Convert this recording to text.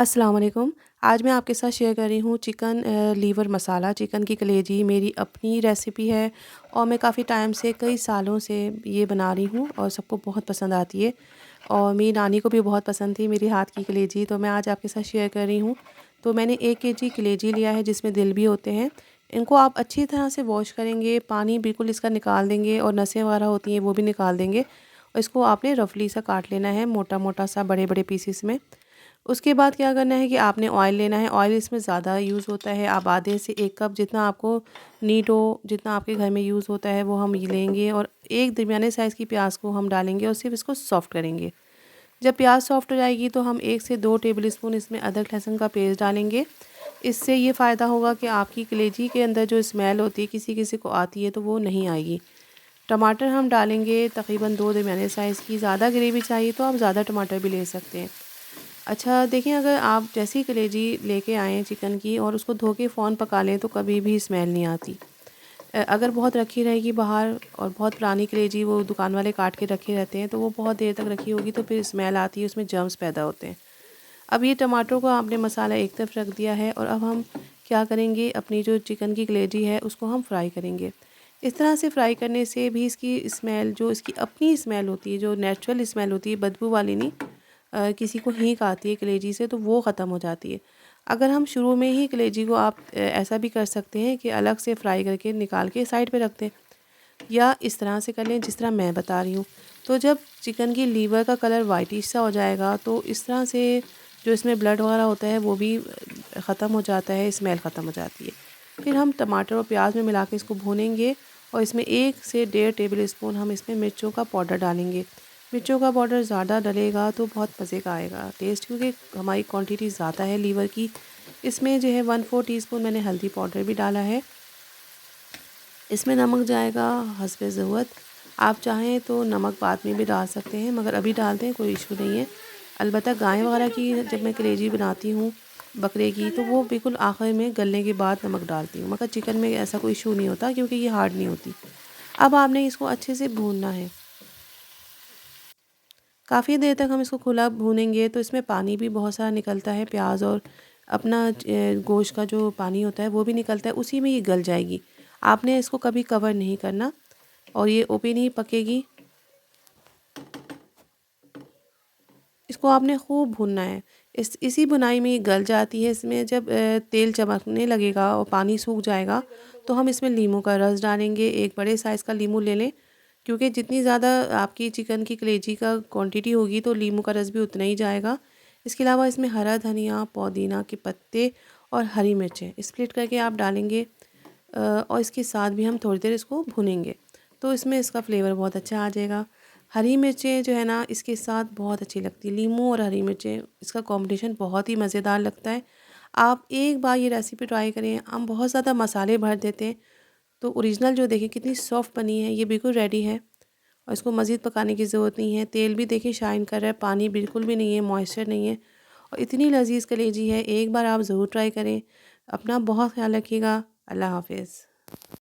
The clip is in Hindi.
अस्सलाम वालेकुम। आज मैं आपके साथ शेयर कर रही हूँ चिकन लीवर मसाला, चिकन की कलेजी मेरी अपनी रेसिपी है और मैं काफ़ी टाइम से कई सालों से ये बना रही हूँ और सबको बहुत पसंद आती है और मेरी नानी को भी बहुत पसंद थी मेरी हाथ की कलेजी, तो मैं आज आपके साथ शेयर कर रही हूँ। तो मैंने 1 केजी कलेजी लिया है जिसमें दिल भी होते हैं। इनको आप अच्छी तरह से वॉश करेंगे, पानी बिल्कुल इसका निकाल देंगे और नसें वगैरह होती हैं वो भी निकाल देंगे और इसको आपने रफली सा काट लेना है, मोटा-मोटा सा बड़े-बड़े पीसेस में। उसके बाद क्या करना है कि आपने ऑयल लेना है। ऑयल इसमें ज़्यादा यूज़ होता है, आप आधे से 1 कप जितना आपको नीड हो, जितना आपके घर में यूज़ होता है वो हम ये लेंगे और एक दरमियाने साइज़ की प्याज को हम डालेंगे और सिर्फ इसको सॉफ़्ट करेंगे। जब प्याज सॉफ़्ट हो जाएगी तो हम 1 से 2 टेबल स्पून इसमें अदरक लहसुन का पेस्ट डालेंगे। इससे ये फ़ायदा होगा कि आपकी कलेजी के अंदर जो स्मेल होती है किसी-किसी को आती है तो वो नहीं आएगी। टमाटर हम डालेंगे तकरीबन 2 दरमियाने साइज़ की, ज़्यादा ग्रेवी चाहिए तो आप ज़्यादा टमाटर भी ले सकते हैं। अच्छा देखिए, अगर आप जैसी कलेजी लेके आएँ चिकन की और उसको धो के फ़ौरन पका लें तो कभी भी स्मेल नहीं आती। अगर बहुत रखी रहेगी बाहर और बहुत पुरानी कलेजी वो दुकान वाले काट के रखे रहते हैं तो वो बहुत देर तक रखी होगी तो फिर स्मेल आती है, उसमें जर्म्स पैदा होते हैं। अब ये टमाटरों को आपने मसाला एक तरफ रख दिया है और अब हम क्या करेंगे, अपनी जो चिकन की कलेजी है उसको हम फ्राई करेंगे। इस तरह से फ्राई करने से भी इसकी स्मेल, जो इसकी अपनी स्मेल होती है, जो नेचुरल स्मेल होती है, बदबू वाली नहीं, किसी को हींग आती है कलेजी से तो वो ख़त्म हो जाती है। अगर हम शुरू में ही कलेजी को आप ऐसा भी कर सकते हैं कि अलग से फ्राई करके निकाल के साइड पे रख दें या इस तरह से कर लें जिस तरह मैं बता रही हूँ। तो जब चिकन की लीवर का कलर वाइटिश सा हो जाएगा तो इस तरह से जो इसमें ब्लड वगैरह होता है वो भी ख़त्म हो जाता है, स्मेल ख़त्म हो जाती है। फिर हम टमाटर और प्याज में मिला के इसको भूनेंगे और इसमें 1 से डेढ़ टेबल स्पून हम इसमें मिर्चों का पाउडर डालेंगे। मिर्चों का पाउडर ज़्यादा डलेगा तो बहुत मज़े का आएगा टेस्ट, क्योंकि हमारी क्वांटिटी ज़्यादा है लीवर की। इसमें जो है 1/4 टीस्पून मैंने हल्दी पाउडर भी डाला है। इसमें नमक जाएगा हस्बे ज़रूरत। आप चाहें तो नमक बाद में भी डाल सकते हैं मगर अभी डाल दें, कोई इशू नहीं है। अलबत्ता गाय वगैरह की जब मैं कलेजी बनाती हूँ बकरे की तो वो बिल्कुल आखिर में गलने के बाद नमक डालती हूँ, मगर चिकन में ऐसा कोई इशू नहीं होता क्योंकि ये हार्ड नहीं होती। अब आपने इसको अच्छे से भूनना है। काफ़ी देर तक हम इसको खुला भूनेंगे तो इसमें पानी भी बहुत सारा निकलता है, प्याज और अपना गोश्त का जो पानी होता है वो भी निकलता है, उसी में ये गल जाएगी। आपने इसको कभी कवर नहीं करना और ये ओपन ही पकेगी। इसको आपने खूब भूनना है। इसी भुनाई में ये गल जाती है। इसमें जब तेल चमकने लगेगा और पानी सूख जाएगा तो हम इसमें नींबू का रस डालेंगे। एक बड़े साइज़ का नींबू ले लें, क्योंकि जितनी ज़्यादा आपकी चिकन की कलेजी का क्वांटिटी होगी तो नींबू का रस भी उतना ही जाएगा। इसके अलावा इसमें हरा धनिया, पुदीना के पत्ते और हरी मिर्चें स्प्लिट करके आप डालेंगे और इसके साथ भी हम थोड़ी देर इसको भूनेंगे तो इसमें इसका फ्लेवर बहुत अच्छा आ जाएगा। हरी मिर्चें जो है ना इसके साथ बहुत अच्छी लगती है, नींबू और हरी मिर्चें इसका कॉम्बिनेशन बहुत ही मज़ेदार लगता है। आप एक बार ये रेसिपी ट्राई करें। हम बहुत ज़्यादा मसाले भर देते हैं तो ओरिजिनल जो देखिए कितनी सॉफ्ट बनी है, ये बिल्कुल रेडी है और इसको मज़ीद पकाने की ज़रूरत नहीं है। तेल भी देखिए शाइन कर रहा है, पानी बिल्कुल भी नहीं है, मॉइस्चर नहीं है और इतनी लजीज कलेजी है। एक बार आप ज़रूर ट्राई करें। अपना बहुत ख्याल रखिएगा। अल्लाह हाफिज़।